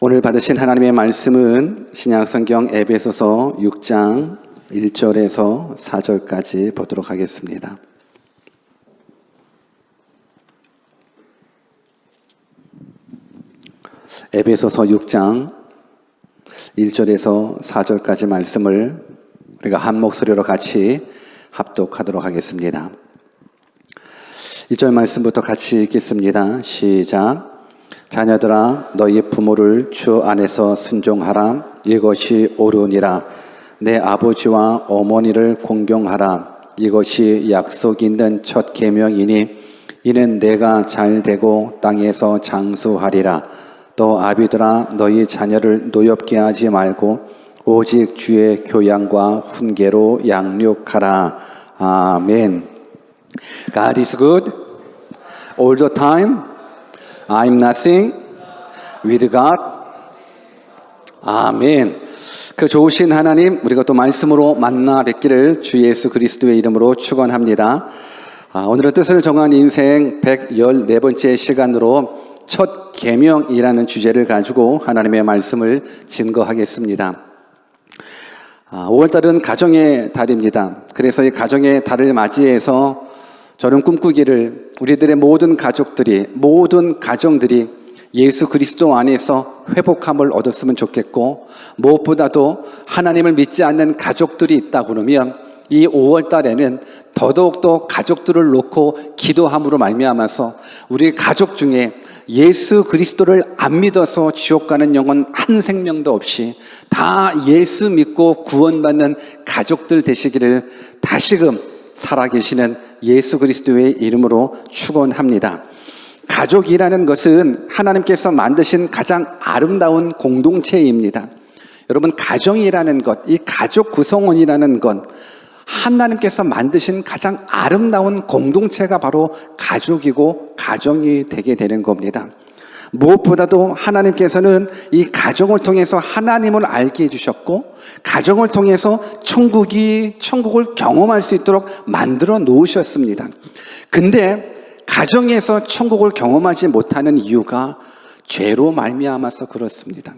오늘 받으신 하나님의 말씀은 신약성경 에베소서 6장 1절에서 4절까지 보도록 하겠습니다. 에베소서 6장 1절에서 4절까지 말씀을 우리가 한 목소리로 같이 합독하도록 하겠습니다. 1절 말씀부터 같이 읽겠습니다. 시작. 자녀들아 너희 부모를 주 안에서 순종하라. 이것이 옳으니라. 내 아버지와 어머니를 공경하라. 이것이 약속 있는 첫 계명이니 이는 내가 잘되고 땅에서 장수하리라. 또 아비들아 너희 자녀를 노엽게 하지 말고 오직 주의 교양과 훈계로 양육하라. 아멘. God is good all the time. I'm nothing with God. 아멘. 그 좋으신 하나님, 우리가 또 말씀으로 만나 뵙기를 주 예수 그리스도의 이름으로 축원합니다. 오늘은 뜻을 정한 인생 114번째 시간으로 첫 계명이라는 주제를 가지고 하나님의 말씀을 증거하겠습니다. 5월달은 가정의 달입니다. 그래서 이 가정의 달을 맞이해서 저는 꿈꾸기를 우리들의 모든 가족들이, 모든 가정들이 예수 그리스도 안에서 회복함을 얻었으면 좋겠고, 무엇보다도 하나님을 믿지 않는 가족들이 있다 그러면 이 5월 달에는 더더욱더 가족들을 놓고 기도함으로 말미암아서 우리 가족 중에 예수 그리스도를 안 믿어서 지옥 가는 영혼 한 생명도 없이 다 예수 믿고 구원받는 가족들 되시기를 다시금 살아계시는 예수 그리스도의 이름으로 축원합니다. 가족이라는 것은 하나님께서 만드신 가장 아름다운 공동체입니다. 여러분, 가정이라는 것, 이 가족 구성원이라는 것, 하나님께서 만드신 가장 아름다운 공동체가 바로 가족이고 가정이 되게 되는 겁니다. 무엇보다도 하나님께서는 이 가정을 통해서 하나님을 알게 해주셨고, 가정을 통해서 천국을 경험할 수 있도록 만들어 놓으셨습니다. 근데 가정에서 천국을 경험하지 못하는 이유가 죄로 말미암아서 그렇습니다.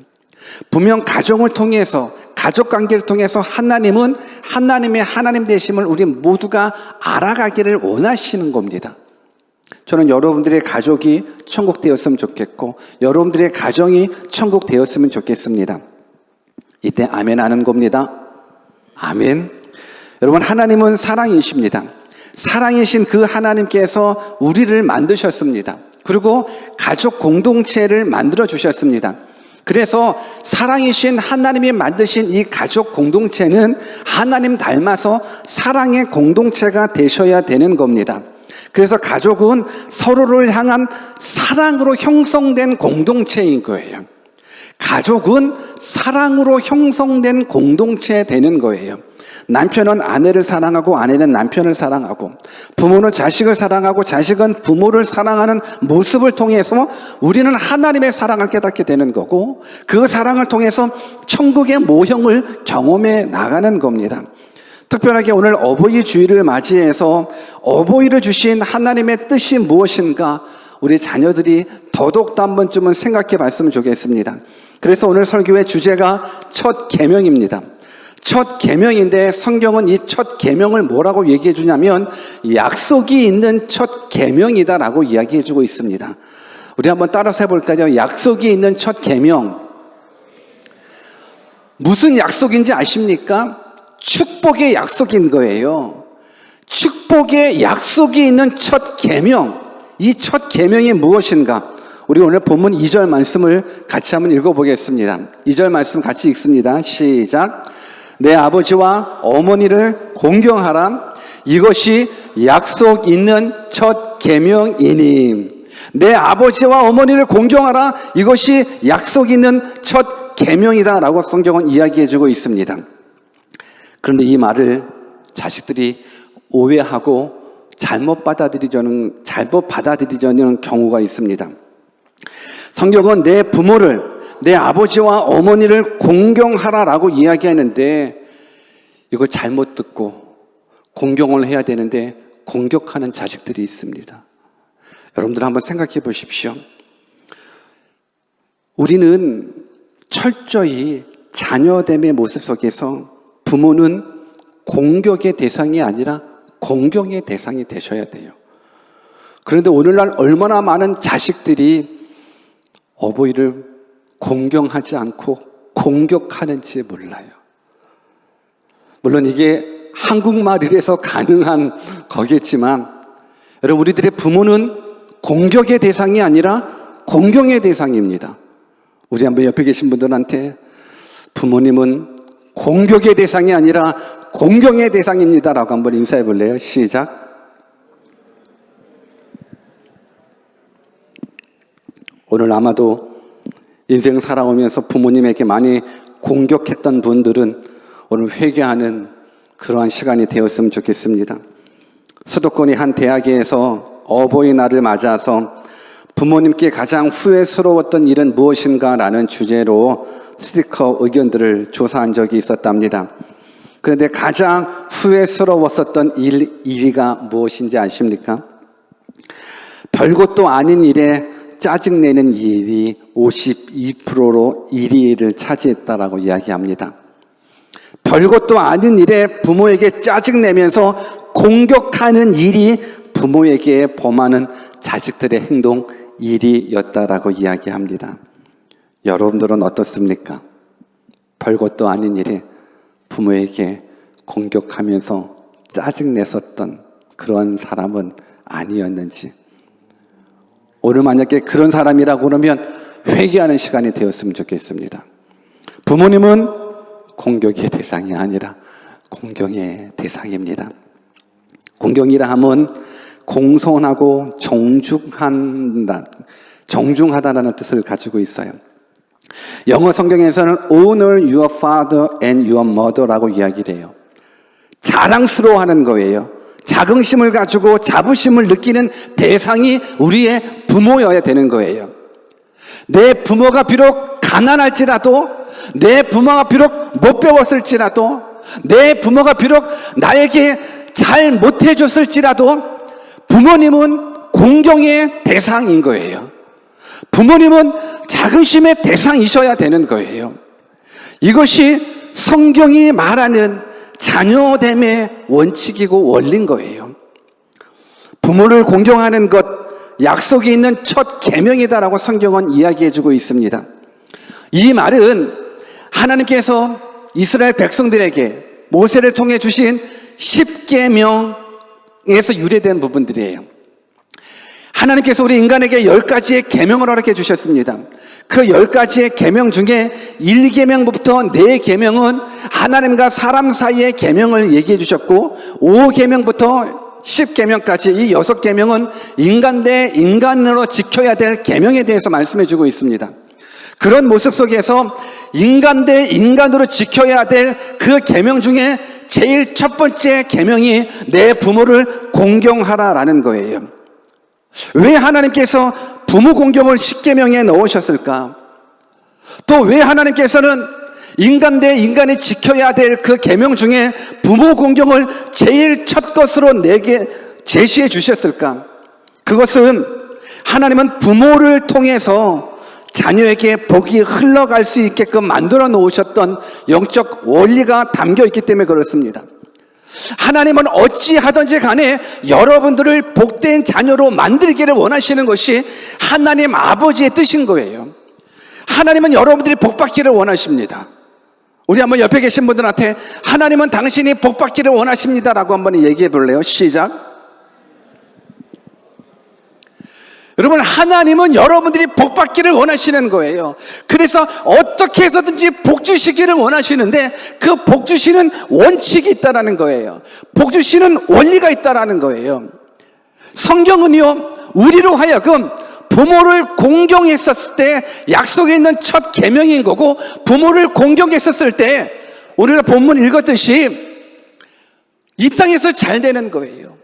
분명 가정을 통해서, 가족관계를 통해서 하나님은 하나님의 하나님 되심을 우리 모두가 알아가기를 원하시는 겁니다. 저는 여러분들의 가족이 천국 되었으면 좋겠고, 여러분들의 가정이 천국 되었으면 좋겠습니다. 이때 아멘 하는 겁니다. 아멘. 여러분, 하나님은 사랑이십니다. 사랑이신 그 하나님께서 우리를 만드셨습니다. 그리고 가족 공동체를 만들어 주셨습니다. 그래서 사랑이신 하나님이 만드신 이 가족 공동체는 하나님 닮아서 사랑의 공동체가 되셔야 되는 겁니다. 그래서 가족은 서로를 향한 사랑으로 형성된 공동체인 거예요. 가족은 사랑으로 형성된 공동체 되는 거예요. 남편은 아내를 사랑하고 아내는 남편을 사랑하고, 부모는 자식을 사랑하고 자식은 부모를 사랑하는 모습을 통해서 우리는 하나님의 사랑을 깨닫게 되는 거고, 그 사랑을 통해서 천국의 모형을 경험해 나가는 겁니다. 특별하게 오늘 어버이 주일을 맞이해서 어버이를 주신 하나님의 뜻이 무엇인가 우리 자녀들이 더더욱더 한 번쯤은 생각해 봤으면 좋겠습니다. 그래서 오늘 설교의 주제가 첫 계명입니다. 첫 계명인데 성경은 이 첫 계명을 뭐라고 얘기해 주냐면 약속이 있는 첫 계명이다라고 이야기해 주고 있습니다. 우리 한번 따라서 해볼까요? 약속이 있는 첫 계명. 무슨 약속인지 아십니까? 축복의 약속인 거예요. 축복의 약속이 있는 첫 계명. 이 첫 계명이 무엇인가? 우리 오늘 본문 2절 말씀을 같이 한번 읽어보겠습니다. 2절 말씀 같이 읽습니다. 시작. 내 아버지와 어머니를 공경하라. 이것이 약속 있는 첫 계명이니. 내 아버지와 어머니를 공경하라. 이것이 약속 있는 첫 계명이다라고 성경은 이야기해주고 있습니다. 그런데 이 말을 자식들이 오해하고 잘못 받아들이려는 경우가 있습니다. 성경은 내 부모를, 내 아버지와 어머니를 공경하라라고 이야기하는데 이걸 잘못 듣고 공경을 해야 되는데 공격하는 자식들이 있습니다. 여러분들 한번 생각해 보십시오. 우리는 철저히 자녀됨의 모습 속에서 부모는 공격의 대상이 아니라 공경의 대상이 되셔야 돼요. 그런데 오늘날 얼마나 많은 자식들이 어버이를 공경하지 않고 공격하는지 몰라요. 물론 이게 한국말이라서 가능한 거겠지만, 여러분, 우리들의 부모는 공격의 대상이 아니라 공경의 대상입니다. 우리 한번 옆에 계신 분들한테 부모님은 공격의 대상이 아니라 공경의 대상입니다 라고 한번 인사해 볼래요? 시작. 오늘 아마도 인생 살아오면서 부모님에게 많이 공격했던 분들은 오늘 회개하는 그러한 시간이 되었으면 좋겠습니다. 수도권의 한 대학에서 어버이날을 맞아서 부모님께 가장 후회스러웠던 일은 무엇인가 라는 주제로 스티커 의견들을 조사한 적이 있었답니다. 그런데 가장 후회스러웠었던 1위가 무엇인지 아십니까? 별것도 아닌 일에 짜증내는 일이 52%로 1위를 차지했다라고 이야기합니다. 별것도 아닌 일에 부모에게 짜증내면서 공격하는 일이 부모에게 범하는 자식들의 행동 1위였다라고 이야기합니다. 여러분들은 어떻습니까? 별것도 아닌 일에 부모에게 공격하면서 짜증냈었던 그런 사람은 아니었는지, 오늘 만약에 그런 사람이라고 그러면 회개하는 시간이 되었으면 좋겠습니다. 부모님은 공격의 대상이 아니라 공경의 대상입니다. 공경이라 함은 공손하고 정중하다라는 뜻을 가지고 있어요. 영어 성경에서는 honor your father and your mother라고 이야기를 해요. 자랑스러워하는 거예요. 자긍심을 가지고 자부심을 느끼는 대상이 우리의 부모여야 되는 거예요. 내 부모가 비록 가난할지라도, 내 부모가 비록 못 배웠을지라도, 내 부모가 비록 나에게 잘 못해줬을지라도 부모님은 공경의 대상인 거예요. 부모님은 자긍심의 대상이셔야 되는 거예요. 이것이 성경이 말하는 자녀됨의 원칙이고 원리인 거예요. 부모를 공경하는 것, 약속이 있는 첫 계명이다라고 성경은 이야기해주고 있습니다. 이 말은 하나님께서 이스라엘 백성들에게 모세를 통해 주신 10계명에서 유래된 부분들이에요. 하나님께서 우리 인간에게 10가지의 계명을 허락해 주셨습니다. 그 10가지의 계명 중에 1계명부터 4계명은 하나님과 사람 사이의 계명을 얘기해 주셨고, 5계명부터 10계명까지 이 6계명은 인간 대 인간으로 지켜야 될 계명에 대해서 말씀해 주고 있습니다. 그런 모습 속에서 인간 대 인간으로 지켜야 될 그 계명 중에 제일 첫 번째 계명이 내 부모를 공경하라라는 거예요. 왜 하나님께서 부모 공경을 10계명에 넣으셨을까? 또 왜 하나님께서는 인간 대 인간이 지켜야 될 그 계명 중에 부모 공경을 제일 첫 것으로 내게 제시해 주셨을까? 그것은 하나님은 부모를 통해서 자녀에게 복이 흘러갈 수 있게끔 만들어 놓으셨던 영적 원리가 담겨 있기 때문에 그렇습니다. 하나님은 어찌하든지 간에 여러분들을 복된 자녀로 만들기를 원하시는 것이 하나님 아버지의 뜻인 거예요. 하나님은 여러분들이 복받기를 원하십니다. 우리 한번 옆에 계신 분들한테 하나님은 당신이 복받기를 원하십니다라고 한번 얘기해 볼래요? 시작. 여러분, 하나님은 여러분들이 복받기를 원하시는 거예요. 그래서 어떻게 해서든지 복 주시기를 원하시는데 그 복 주시는 원칙이 있다라는 거예요. 복 주시는 원리가 있다라는 거예요. 성경은요, 우리로 하여금 부모를 공경했었을 때 약속에 있는 첫 계명인 거고, 부모를 공경했었을 때 우리가 본문 읽었듯이 이 땅에서 잘 되는 거예요.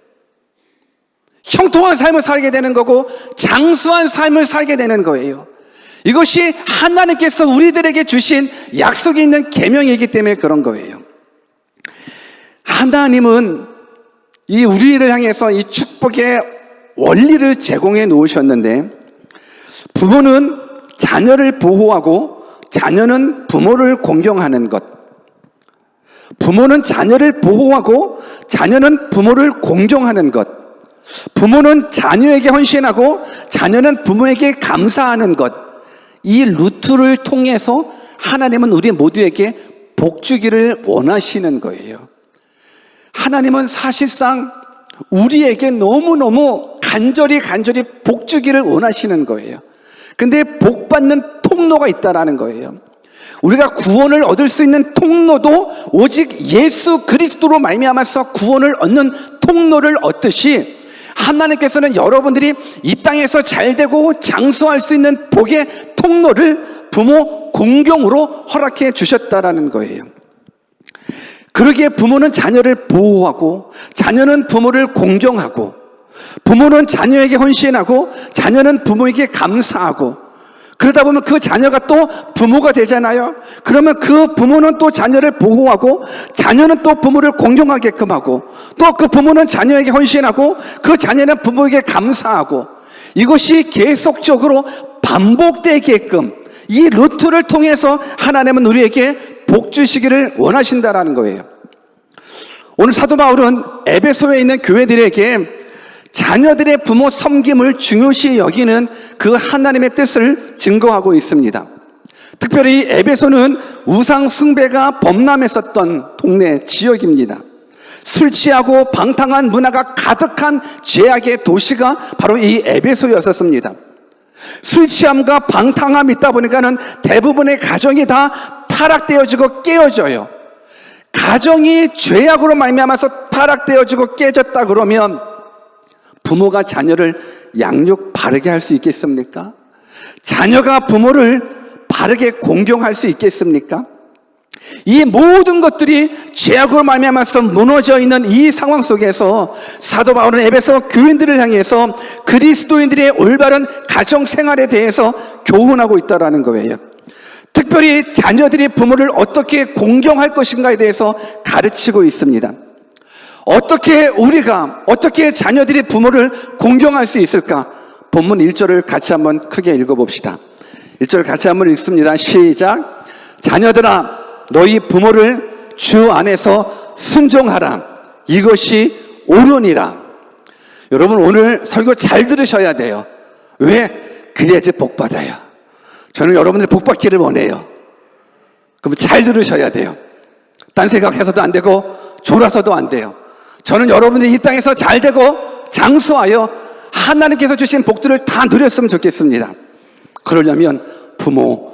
형통한 삶을 살게 되는 거고 장수한 삶을 살게 되는 거예요. 이것이 하나님께서 우리들에게 주신 약속이 있는 계명이기 때문에 그런 거예요. 하나님은 이 우리를 향해서 이 축복의 원리를 제공해 놓으셨는데, 부모는 자녀를 보호하고 자녀는 부모를 공경하는 것. 부모는 자녀를 보호하고 자녀는 부모를 공경하는 것. 부모는 자녀에게 헌신하고 자녀는 부모에게 감사하는 것. 이 루트를 통해서 하나님은 우리 모두에게 복 주기를 원하시는 거예요. 하나님은 사실상 우리에게 너무너무 간절히 복 주기를 원하시는 거예요. 근데 복 받는 통로가 있다라는 거예요. 우리가 구원을 얻을 수 있는 통로도 오직 예수 그리스도로 말미암아서 구원을 얻는 통로를 얻듯이 하나님께서는 여러분들이 이 땅에서 잘되고 장수할 수 있는 복의 통로를 부모 공경으로 허락해 주셨다라는 거예요. 그러기에 부모는 자녀를 보호하고 자녀는 부모를 공경하고 부모는 자녀에게 헌신하고 자녀는 부모에게 감사하고 그러다 보면 그 자녀가 또 부모가 되잖아요. 그러면 그 부모는 또 자녀를 보호하고 자녀는 또 부모를 공경하게끔 하고 또 그 부모는 자녀에게 헌신하고 그 자녀는 부모에게 감사하고 이것이 계속적으로 반복되게끔 이 루트를 통해서 하나님은 우리에게 복 주시기를 원하신다라는 거예요. 오늘 사도 바울은 에베소에 있는 교회들에게 자녀들의 부모 섬김을 중요시 여기는 그 하나님의 뜻을 증거하고 있습니다. 특별히 에베소는 우상 숭배가 범람했었던 동네 지역입니다. 술 취하고 방탕한 문화가 가득한 죄악의 도시가 바로 이 에베소였었습니다. 술 취함과 방탕함이 있다 보니까는 대부분의 가정이 다 타락되어지고 깨어져요. 가정이 죄악으로 말미암아서 타락되어지고 깨졌다 그러면 부모가 자녀를 양육 바르게 할 수 있겠습니까? 자녀가 부모를 바르게 공경할 수 있겠습니까? 이 모든 것들이 죄악으로 말미암아서 무너져 있는 이 상황 속에서 사도 바울은 에베소 교인들을 향해서 그리스도인들의 올바른 가정 생활에 대해서 교훈하고 있다라는 거예요. 특별히 자녀들이 부모를 어떻게 공경할 것인가에 대해서 가르치고 있습니다. 어떻게 자녀들이 부모를 공경할 수 있을까? 본문 1절을 같이 한번 크게 읽어봅시다. 1절 같이 한번 읽습니다. 시작. 자녀들아 너희 부모를 주 안에서 순종하라. 이것이 옳으니라. 여러분 오늘 설교 잘 들으셔야 돼요. 왜? 그래야지 복 받아요. 저는 여러분들 복 받기를 원해요. 그럼 잘 들으셔야 돼요. 딴 생각해서도 안 되고 졸아서도 안 돼요. 저는 여러분들이 이 땅에서 잘되고 장수하여 하나님께서 주신 복들을 다 누렸으면 좋겠습니다. 그러려면 부모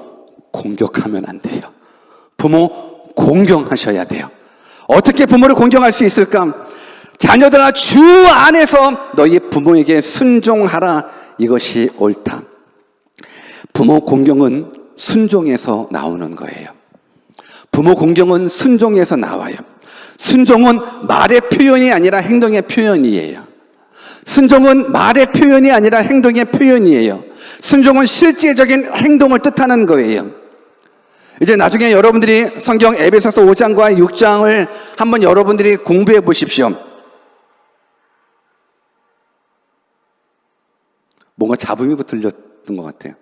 공격하면 안 돼요. 부모 공경하셔야 돼요. 어떻게 부모를 공경할 수 있을까? 자녀들아 주 안에서 너희 부모에게 순종하라. 이것이 옳다. 부모 공경은 순종에서 나오는 거예요. 부모 공경은 순종에서 나와요. 순종은 말의 표현이 아니라 행동의 표현이에요. 순종은 말의 표현이 아니라 행동의 표현이에요. 순종은 실제적인 행동을 뜻하는 거예요. 이제 나중에 여러분들이 성경 에베소서 5장과 6장을 한번 여러분들이 공부해 보십시오. 뭔가 잡음이 들렸던 것 같아요.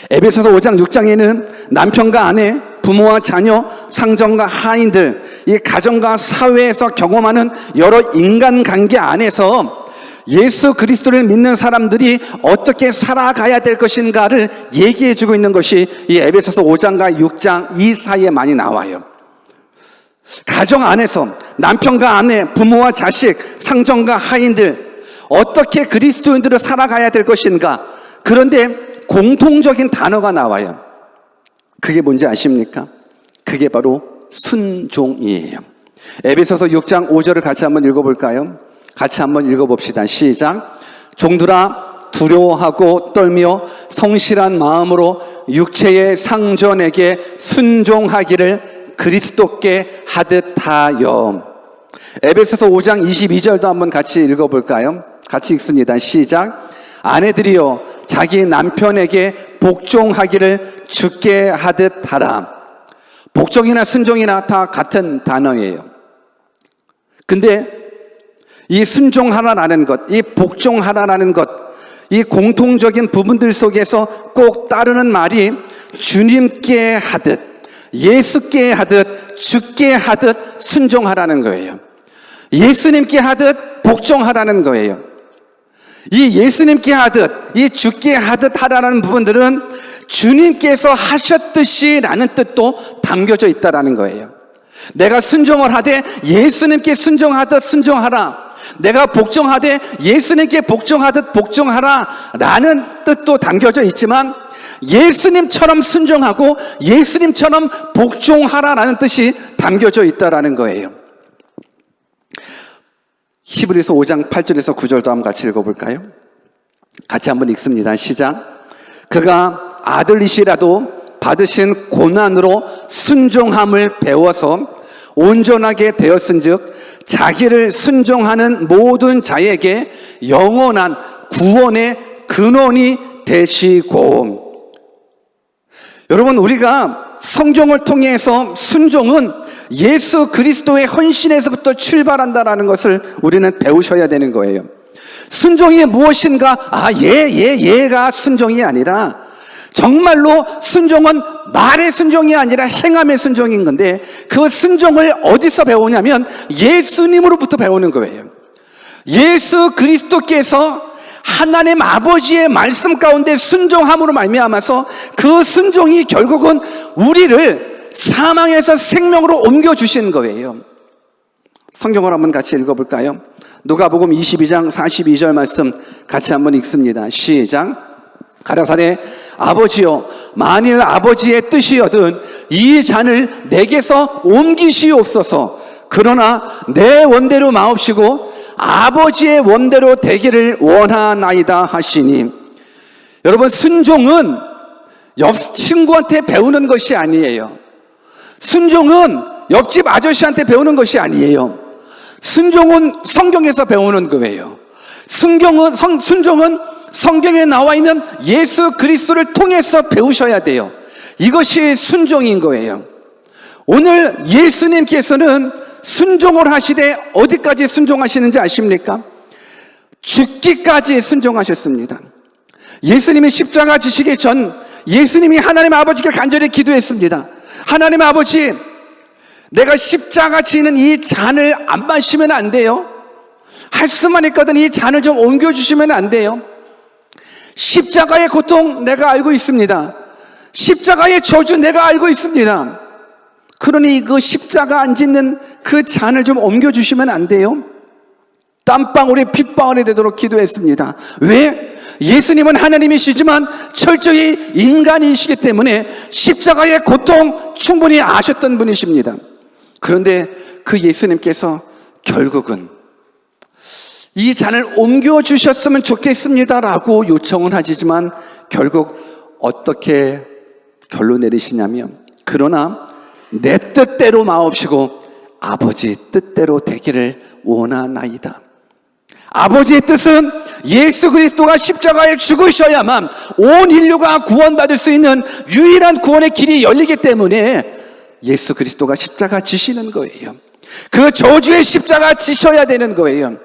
에베소서 5장 6장에는 남편과 아내, 부모와 자녀, 상정과 하인들, 이 가정과 사회에서 경험하는 여러 인간관계 안에서 예수 그리스도를 믿는 사람들이 어떻게 살아가야 될 것인가를 얘기해주고 있는 것이 이 에베소서 5장과 6장 이 사이에 많이 나와요. 가정 안에서 남편과 아내, 부모와 자식, 상정과 하인들 어떻게 그리스도인들을 살아가야 될 것인가. 그런데 공통적인 단어가 나와요. 그게 뭔지 아십니까? 그게 바로 순종이에요. 에베소서 6장 5절을 같이 한번 읽어볼까요? 같이 한번 읽어봅시다. 시작. 종들아 두려워하고 떨며 성실한 마음으로 육체의 상전에게 순종하기를 그리스도께 하듯하여. 에베소서 5장 22절도 한번 같이 읽어볼까요? 같이 읽습니다. 시작. 아내들이여 자기 남편에게 복종하기를 주께 하듯 하라. 복종이나 순종이나 다 같은 단어예요. 근데 이 순종하라라는 것, 이 복종하라라는 것, 이 공통적인 부분들 속에서 꼭 따르는 말이 주님께 하듯, 예수께 하듯, 주께 하듯 순종하라는 거예요. 예수님께 하듯 복종하라는 거예요. 이 예수님께 하듯, 이 주께 하듯 하라는 부분들은 주님께서 하셨듯이 라는 뜻도 담겨져 있다라는 거예요. 내가 순종을 하되 예수님께 순종하듯 순종하라. 내가 복종하되 예수님께 복종하듯 복종하라 라는 뜻도 담겨져 있지만 예수님처럼 순종하고 예수님처럼 복종하라 라는 뜻이 담겨져 있다라는 거예요. 히브리서 5장 8절에서 9절도 한번 같이 읽어볼까요? 같이 한번 읽습니다. 시작. 그가 아들이시라도 받으신 고난으로 순종함을 배워서 온전하게 되었은즉 자기를 순종하는 모든 자에게 영원한 구원의 근원이 되시고. 여러분, 우리가 성경을 통해서 순종은 예수 그리스도의 헌신에서부터 출발한다라는 것을 우리는 배우셔야 되는 거예요. 순종이 무엇인가? 얘가 순종이 아니라 정말로 순종은 말의 순종이 아니라 행함의 순종인 건데 그 순종을 어디서 배우냐면 예수님으로부터 배우는 거예요. 예수 그리스도께서 하나님 아버지의 말씀 가운데 순종함으로 말미암아서 그 순종이 결국은 우리를 사망에서 생명으로 옮겨주신 거예요. 성경을 한번 같이 읽어볼까요? 누가복음 22장 42절 말씀 같이 한번 읽습니다. 시작. 가라사대 아버지여, 만일 아버지의 뜻이여든 이 잔을 내게서 옮기시옵소서. 그러나 내 원대로 마옵시고 아버지의 원대로 되기를 원하나이다 하시니. 여러분, 순종은 옆 친구한테 배우는 것이 아니에요. 순종은 옆집 아저씨한테 배우는 것이 아니에요. 순종은 성경에서 배우는 거예요. 순종은 성경에 나와 있는 예수 그리스도를 통해서 배우셔야 돼요. 이것이 순종인 거예요. 오늘 예수님께서는 순종을 하시되 어디까지 순종하시는지 아십니까? 죽기까지 순종하셨습니다. 예수님이 십자가 지시기 전 예수님이 하나님 아버지께 간절히 기도했습니다. 하나님 아버지, 내가 십자가 지는 이 잔을 안 마시면 안 돼요? 할 수만 있거든 이 잔을 좀 옮겨주시면 안 돼요? 십자가의 고통 내가 알고 있습니다. 십자가의 저주 내가 알고 있습니다. 그러니 그 십자가 안 짓는 그 잔을 좀 옮겨주시면 안 돼요? 땀방울이 핏방울이 되도록 기도했습니다. 왜? 예수님은 하나님이시지만 철저히 인간이시기 때문에 십자가의 고통 충분히 아셨던 분이십니다. 그런데 그 예수님께서 결국은 이 잔을 옮겨주셨으면 좋겠습니다라고 요청은 하시지만 결국 어떻게 결론 내리시냐면 그러나 내 뜻대로 마옵시고 아버지 뜻대로 되기를 원하나이다. 아버지의 뜻은 예수 그리스도가 십자가에 죽으셔야만 온 인류가 구원받을 수 있는 유일한 구원의 길이 열리기 때문에 예수 그리스도가 십자가 지시는 거예요. 그 저주의 십자가 지셔야 되는 거예요.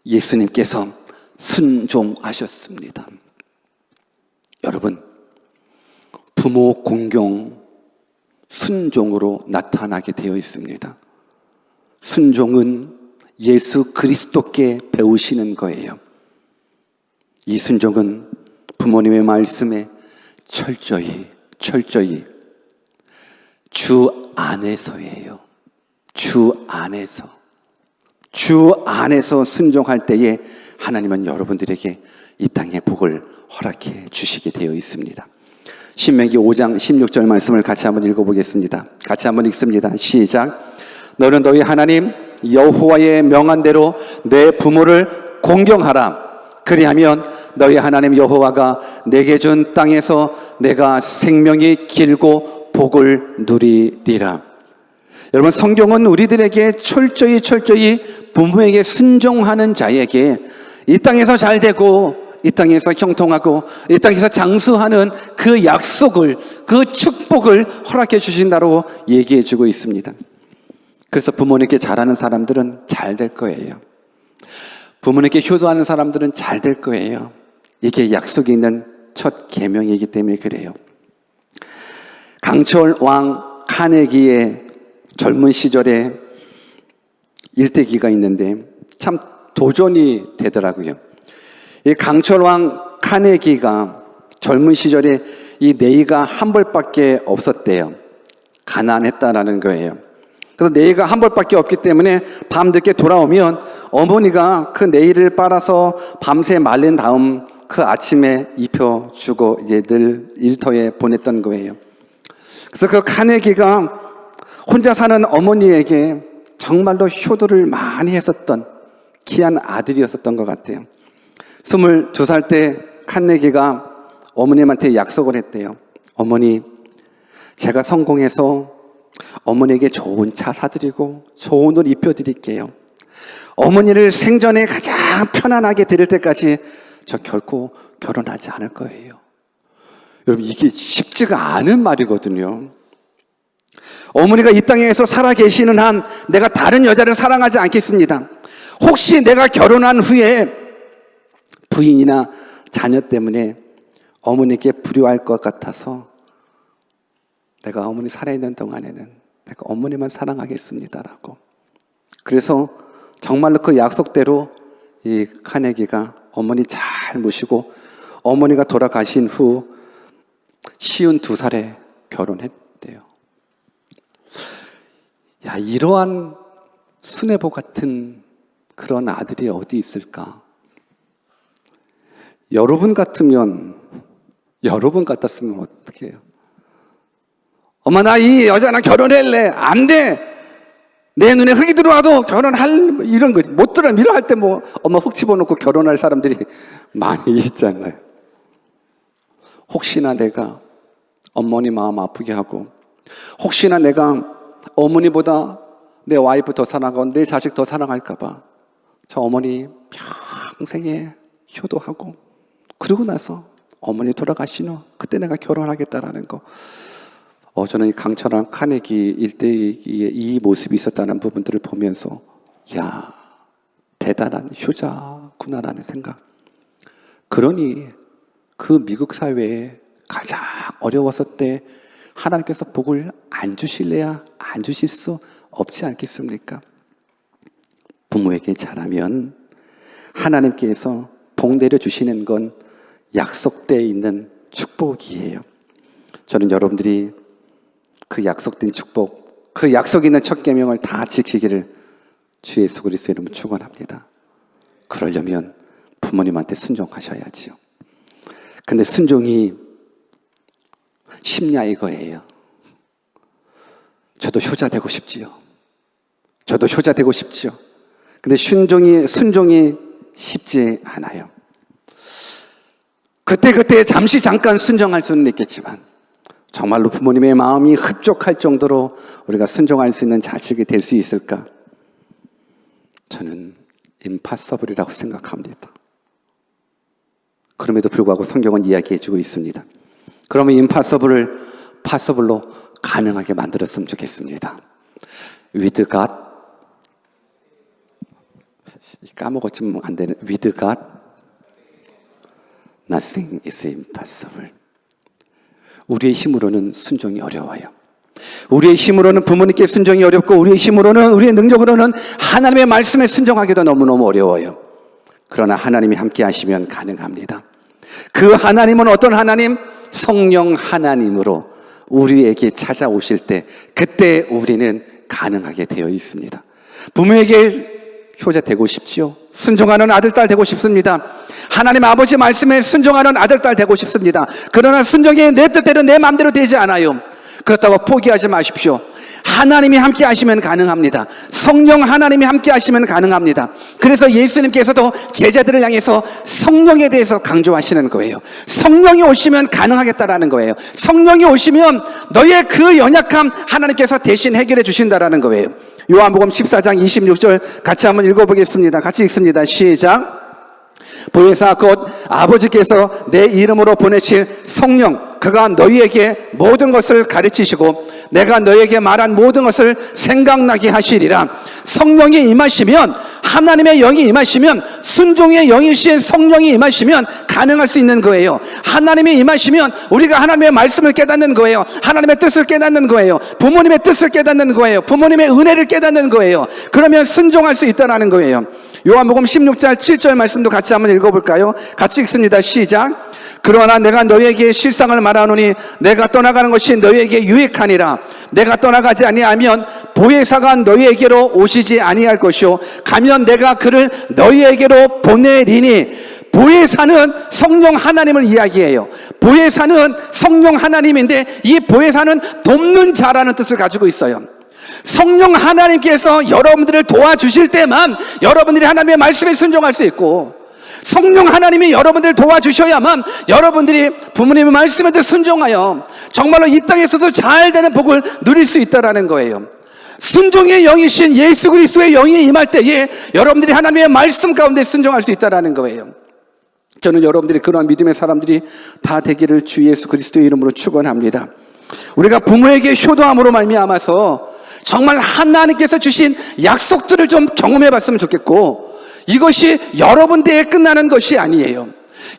예수님께서 순종하셨습니다. 여러분, 부모 공경 순종으로 나타나게 되어 있습니다. 순종은 예수 그리스도께 배우시는 거예요. 이 순종은 부모님의 말씀에 철저히 주 안에서예요. 주 안에서 순종할 때에 하나님은 여러분들에게 이 땅의 복을 허락해 주시게 되어 있습니다. 신명기 5장 16절 말씀을 같이 한번 읽어보겠습니다. 같이 한번 읽습니다. 시작. 너는 너희 하나님 여호와의 명한 대로 내 부모를 공경하라. 그리하면 너희 하나님 여호와가 내게 준 땅에서 내가 생명이 길고 복을 누리리라. 여러분, 성경은 우리들에게 철저히 부모에게 순종하는 자에게 이 땅에서 잘 되고 이 땅에서 형통하고 이 땅에서 장수하는 그 약속을, 그 축복을 허락해 주신다고 얘기해 주고 있습니다. 그래서 부모님께 잘하는 사람들은 잘 될 거예요. 부모님께 효도하는 사람들은 잘 될 거예요. 이게 약속이 있는 첫 계명이기 때문에 그래요. 강철 왕 카네기의 젊은 시절에 일대기가 있는데 참 도전이 되더라고요. 이 강철 왕 카네기가 젊은 시절에 이 네이가 한 벌밖에 없었대요. 가난했다라는 거예요. 그래서 네이가 한 벌밖에 없기 때문에 밤늦게 돌아오면 어머니가 그 네이를 빨아서 밤새 말린 다음 그 아침에 입혀주고 이제 늘 일터에 보냈던 거예요. 그래서 그 카네기가 혼자 사는 어머니에게 정말로 효도를 많이 했었던 귀한 아들이었었던 것 같아요. 22살 때 카네기가 어머님한테 약속을 했대요. 어머니, 제가 성공해서 어머니에게 좋은 차 사드리고 좋은 옷 입혀드릴게요. 어머니를 생전에 가장 편안하게 드릴 때까지 저 결코 결혼하지 않을 거예요. 여러분, 이게 쉽지가 않은 말이거든요. 어머니가 이 땅에서 살아 계시는 한 내가 다른 여자를 사랑하지 않겠습니다. 혹시 내가 결혼한 후에 부인이나 자녀 때문에 어머니께 불효할 것 같아서 내가 어머니 살아있는 동안에는 내가 어머니만 사랑하겠습니다라고. 그래서 정말로 그 약속대로 이 카네기가 어머니 잘 모시고 어머니가 돌아가신 후 52살에 결혼했대요. 야, 이러한 수뇌보 같은 그런 아들이 어디 있을까? 여러분 같았으면 어떻게 해요? 엄마, 나 이 여자랑 결혼할래. 안 돼. 내 눈에 흙이 들어와도 결혼할, 이런 거지. 못 들어, 밀어할 때 뭐, 엄마 흙 집어넣고 결혼할 사람들이 많이 있잖아요. 혹시나 내가 어머니 마음 아프게 하고, 혹시나 내가 어머니보다 내 와이프 더 사랑하고 내 자식 더 사랑할까봐 저 어머니 평생에 효도하고, 그러고 나서 어머니 돌아가신 후 그때 내가 결혼하겠다라는 거. 저는 이 강철한 카네기 일대기의 이 모습이 있었다는 부분들을 보면서 야, 대단한 효자구나라는 생각. 그러니 그 미국 사회에 가장 어려웠을 때 하나님께서 복을 안 주실래야 안 주실 수 없지 않겠습니까? 부모에게 잘하면 하나님께서 복 내려주시는 건 약속되어 있는 축복이에요. 저는 여러분들이 그 약속된 축복, 그 약속 있는 첫 계명을 다 지키기를 주 예수 그리스도의 이름으로 축원합니다. 그러려면 부모님한테 순종하셔야지요. 근데 순종이 쉽냐 이거예요. 저도 효자 되고 싶지요. 저도 효자 되고 싶지요. 근데 순종이 쉽지 않아요. 그때 잠시 잠깐 순종할 수는 있겠지만 정말로 부모님의 마음이 흡족할 정도로 우리가 순종할 수 있는 자식이 될 수 있을까? 저는 임파서블이라고 생각합니다. 그럼에도 불구하고 성경은 이야기해주고 있습니다. 그러면 임파서블을 파서블로 가능하게 만들었으면 좋겠습니다. With God, 까먹었지만 안 되는 With God, nothing is impossible. 우리의 힘으로는 순종이 어려워요. 우리의 힘으로는 부모님께 순종이 어렵고, 우리의 힘으로는, 우리의 능력으로는 하나님의 말씀에 순종하기도 너무너무 어려워요. 그러나 하나님이 함께 하시면 가능합니다. 그 하나님은 어떤 하나님? 성령 하나님으로 우리에게 찾아오실 때 그때 우리는 가능하게 되어 있습니다. 부모에게 효자 되고 싶지요? 순종하는 아들, 딸 되고 싶습니다. 하나님 아버지 말씀에 순종하는 아들, 딸 되고 싶습니다. 그러나 순종이 내 뜻대로 내 마음대로 되지 않아요. 그렇다고 포기하지 마십시오. 하나님이 함께 하시면 가능합니다. 성령 하나님이 함께 하시면 가능합니다. 그래서 예수님께서도 제자들을 향해서 성령에 대해서 강조하시는 거예요. 성령이 오시면 가능하겠다라는 거예요. 성령이 오시면 너의 그 연약함 하나님께서 대신 해결해 주신다라는 거예요. 요한복음 14장 26절 같이 한번 읽어보겠습니다. 같이 읽습니다. 시작. 보혜사 곧 아버지께서 내 이름으로 보내실 성령, 그가 너희에게 모든 것을 가르치시고 내가 너에게 말한 모든 것을 생각나게 하시리라. 성령이 임하시면, 하나님의 영이 임하시면, 순종의 영이신 성령이 임하시면 가능할 수 있는 거예요. 하나님이 임하시면 우리가 하나님의 말씀을 깨닫는 거예요. 하나님의 뜻을 깨닫는 거예요. 부모님의 뜻을 깨닫는 거예요. 부모님의 은혜를 깨닫는 거예요. 그러면 순종할 수 있다는 거예요. 요한복음 16장 7절 말씀도 같이 한번 읽어볼까요? 같이 읽습니다. 시작. 그러나 내가 너희에게 실상을 말하노니 내가 떠나가는 것이 너희에게 유익하니라. 내가 떠나가지 아니하면 보혜사가 너희에게로 오시지 아니할 것이요 가면 내가 그를 너희에게로 보내리니. 보혜사는 성령 하나님을 이야기해요. 보혜사는 성령 하나님인데 이 보혜사는 돕는 자라는 뜻을 가지고 있어요. 성령 하나님께서 여러분들을 도와주실 때만 여러분들이 하나님의 말씀에 순종할 수 있고, 성령 하나님이 여러분들을 도와주셔야만 여러분들이 부모님의 말씀에 순종하여 정말로 이 땅에서도 잘 되는 복을 누릴 수 있다는 거예요. 순종의 영이신 예수 그리스도의 영이 임할 때에 여러분들이 하나님의 말씀 가운데 순종할 수 있다는 거예요. 저는 여러분들이 그런 믿음의 사람들이 다 되기를 주 예수 그리스도의 이름으로 축원합니다. 우리가 부모에게 효도함으로 말미암아서 정말 하나님께서 주신 약속들을 좀 경험해 봤으면 좋겠고, 이것이 여러분들에 끝나는 것이 아니에요.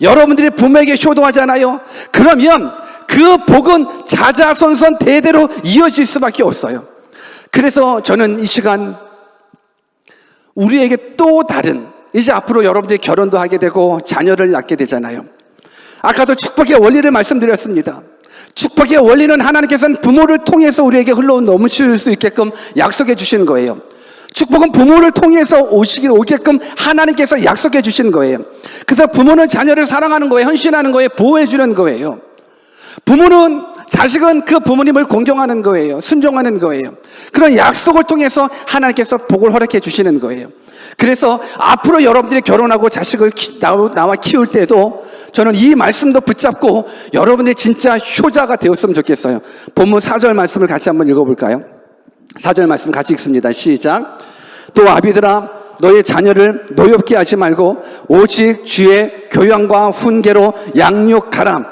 여러분들이 부모에게 효도하잖아요. 그러면 그 복은 자자손손 대대로 이어질 수밖에 없어요. 그래서 저는 이 시간 우리에게 또 다른, 이제 앞으로 여러분들이 결혼도 하게 되고 자녀를 낳게 되잖아요. 아까도 축복의 원리를 말씀드렸습니다. 축복의 원리는 하나님께서는 부모를 통해서 우리에게 흘러넘칠 수 있게끔 약속해 주신 거예요. 축복은 부모를 통해서 오게끔 하나님께서 약속해 주신 거예요. 그래서 부모는 자녀를 사랑하는 거예요. 헌신하는 거예요. 보호해 주는 거예요. 부모는, 자식은 그 부모님을 공경하는 거예요. 순종하는 거예요. 그런 약속을 통해서 하나님께서 복을 허락해 주시는 거예요. 그래서 앞으로 여러분들이 결혼하고 자식을 나와 키울 때도 저는 이 말씀도 붙잡고 여러분들이 진짜 효자가 되었으면 좋겠어요. 본문 4절 말씀을 같이 한번 읽어볼까요? 4절 말씀 같이 읽습니다. 시작. 또 아비들아, 너의 자녀를 노엽게 하지 말고 오직 주의 교양과 훈계로 양육하라.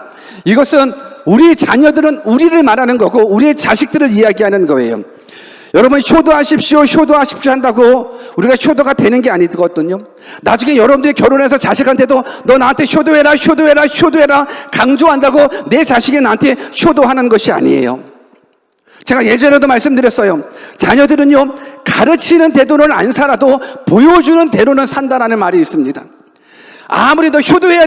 이것은 우리 자녀들은 우리를 말하는 거고 우리의 자식들을 이야기하는 거예요. 여러분, 효도하십시오 한다고 우리가 효도가 되는 게 아니거든요. 나중에 여러분들이 결혼해서 자식한테도 너 나한테 효도해라 강조한다고 내 자식이 나한테 효도하는 것이 아니에요. 제가 예전에도 말씀드렸어요. 자녀들은요, 가르치는 대로는 안 살아도 보여주는 대로는 산다라는 말이 있습니다. 아무리 너 효도해야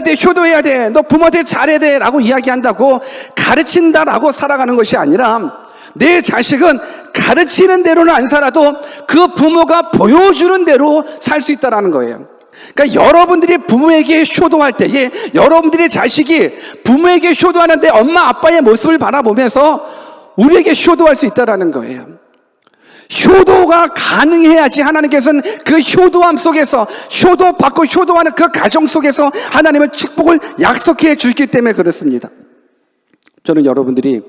돼, 너 부모한테 잘해야 돼 라고 이야기한다고 가르친다라고 살아가는 것이 아니라, 내 자식은 가르치는 대로는 안 살아도 그 부모가 보여주는 대로 살 수 있다는 거예요. 그러니까 여러분들이 부모에게 효도할 때에 여러분들의 자식이 부모에게 효도하는데 엄마 아빠의 모습을 바라보면서 우리에게 효도할 수 있다는 거예요. 효도가 가능해야지 하나님께서는 그 효도함 속에서 효도받고 효도하는 그 가정 속에서 하나님은 축복을 약속해 주기 때문에 그렇습니다. 저는 여러분들의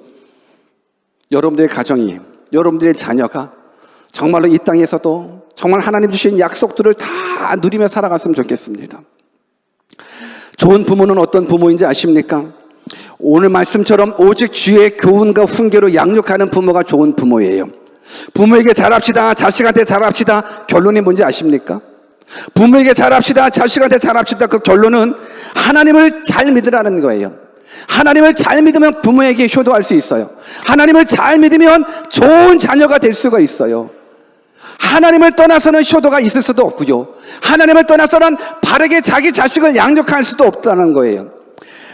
가정이, 여러분들의 자녀가 정말로 이 땅에서도 정말 하나님 주신 약속들을 다 누리며 살아갔으면 좋겠습니다. 좋은 부모는 어떤 부모인지 아십니까? 오늘 말씀처럼 오직 주의 교훈과 훈계로 양육하는 부모가 좋은 부모예요. 부모에게 잘합시다, 자식한테 잘합시다. 결론이 뭔지 아십니까? 부모에게 잘합시다, 자식한테 잘합시다. 그 결론은 하나님을 잘 믿으라는 거예요. 하나님을 잘 믿으면 부모에게 효도할 수 있어요. 하나님을 잘 믿으면 좋은 자녀가 될 수가 있어요. 하나님을 떠나서는 효도가 있을 수도 없고요. 하나님을 떠나서는 바르게 자기 자식을 양육할 수도 없다는 거예요.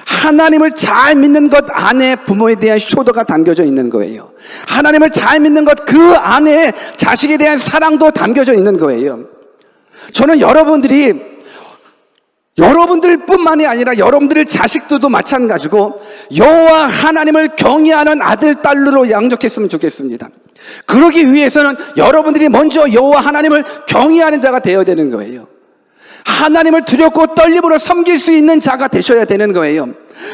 하나님을 잘 믿는 것 안에 부모에 대한 효도가 담겨져 있는 거예요. 하나님을 잘 믿는 것 그 안에 자식에 대한 사랑도 담겨져 있는 거예요. 저는 여러분들뿐만이 아니라 여러분들의 자식들도 마찬가지고 여호와 하나님을 경외하는 아들, 딸로 양육했으면 좋겠습니다. 그러기 위해서는 여러분들이 먼저 여호와 하나님을 경외하는 자가 되어야 되는 거예요. 하나님을 두렵고 떨림으로 섬길 수 있는 자가 되셔야 되는 거예요.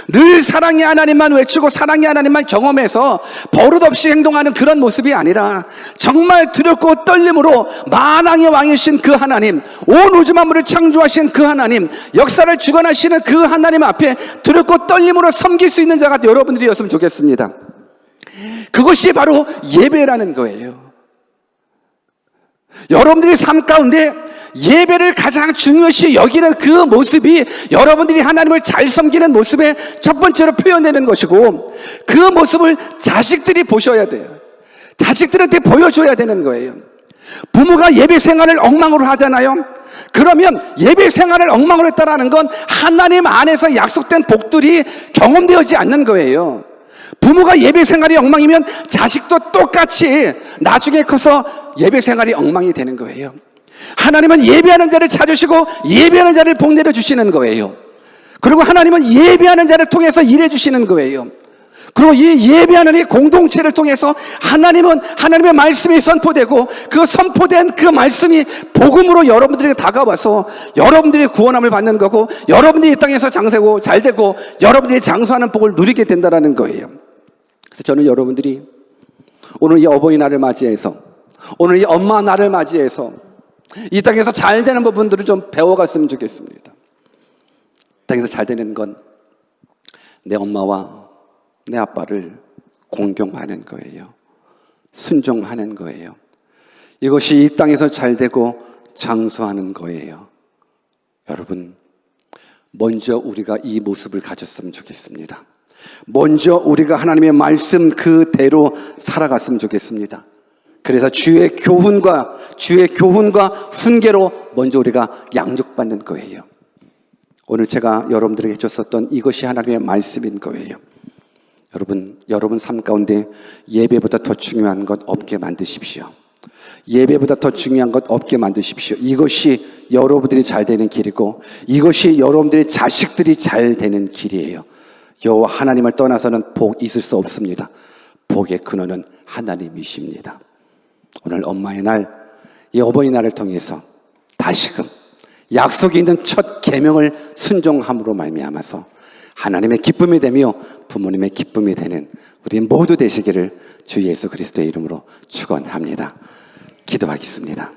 늘 사랑의 하나님만 외치고 사랑의 하나님만 경험해서 버릇없이 행동하는 그런 모습이 아니라 정말 두렵고 떨림으로 만왕의 왕이신 그 하나님, 온 우주 만물을 창조하신 그 하나님, 역사를 주관하시는 그 하나님 앞에 두렵고 떨림으로 섬길 수 있는 자가 여러분들이었으면 좋겠습니다. 그것이 바로 예배라는 거예요. 여러분들의 삶 가운데 예배를 가장 중요시 여기는 그 모습이 여러분들이 하나님을 잘 섬기는 모습의 첫 번째로 표현되는 것이고, 그 모습을 자식들이 보셔야 돼요. 자식들한테 보여줘야 되는 거예요. 부모가 예배 생활을 엉망으로 하잖아요. 그러면 예배 생활을 엉망으로 했다라는 건 하나님 안에서 약속된 복들이 경험되어지지 않는 거예요. 부모가 예배 생활이 엉망이면 자식도 똑같이 나중에 커서 예배 생활이 엉망이 되는 거예요. 하나님은 예배하는 자를 찾으시고 예배하는 자를 복내려 주시는 거예요. 그리고 하나님은 예배하는 자를 통해서 일해 주시는 거예요. 그리고 이 예배하는 이 공동체를 통해서 하나님은 하나님의 말씀이 선포되고, 그 선포된 그 말씀이 복음으로 여러분들에게 다가와서 여러분들이 구원함을 받는 거고, 여러분들이 이 땅에서 장세고 잘되고 여러분들이 장수하는 복을 누리게 된다는 거예요. 그래서 저는 여러분들이 오늘 이 어버이날을 맞이해서, 오늘 이 엄마 날을 맞이해서 이 땅에서 잘되는 부분들을 좀 배워갔으면 좋겠습니다. 이 땅에서 잘되는 건 내 엄마와 내 아빠를 공경하는 거예요. 순종하는 거예요. 이것이 이 땅에서 잘되고 장수하는 거예요. 여러분, 먼저 우리가 이 모습을 가졌으면 좋겠습니다. 먼저 우리가 하나님의 말씀 그대로 살아갔으면 좋겠습니다. 그래서 주의 교훈과 훈계로 먼저 우리가 양육받는 거예요. 오늘 제가 여러분들에게 해줬었던 이것이 하나님의 말씀인 거예요. 여러분 삶 가운데 예배보다 더 중요한 것 없게 만드십시오. 예배보다 더 중요한 것 없게 만드십시오. 이것이 여러분들이 잘 되는 길이고, 이것이 여러분들의 자식들이 잘 되는 길이에요. 여호와 하나님을 떠나서는 복 있을 수 없습니다. 복의 근원은 하나님이십니다. 오늘 엄마의 날, 이 어버이날을 통해서 다시금 약속이 있는 첫 계명을 순종함으로 말미암아서 하나님의 기쁨이 되며 부모님의 기쁨이 되는 우리 모두 되시기를 주 예수 그리스도의 이름으로 축원합니다. 기도하겠습니다.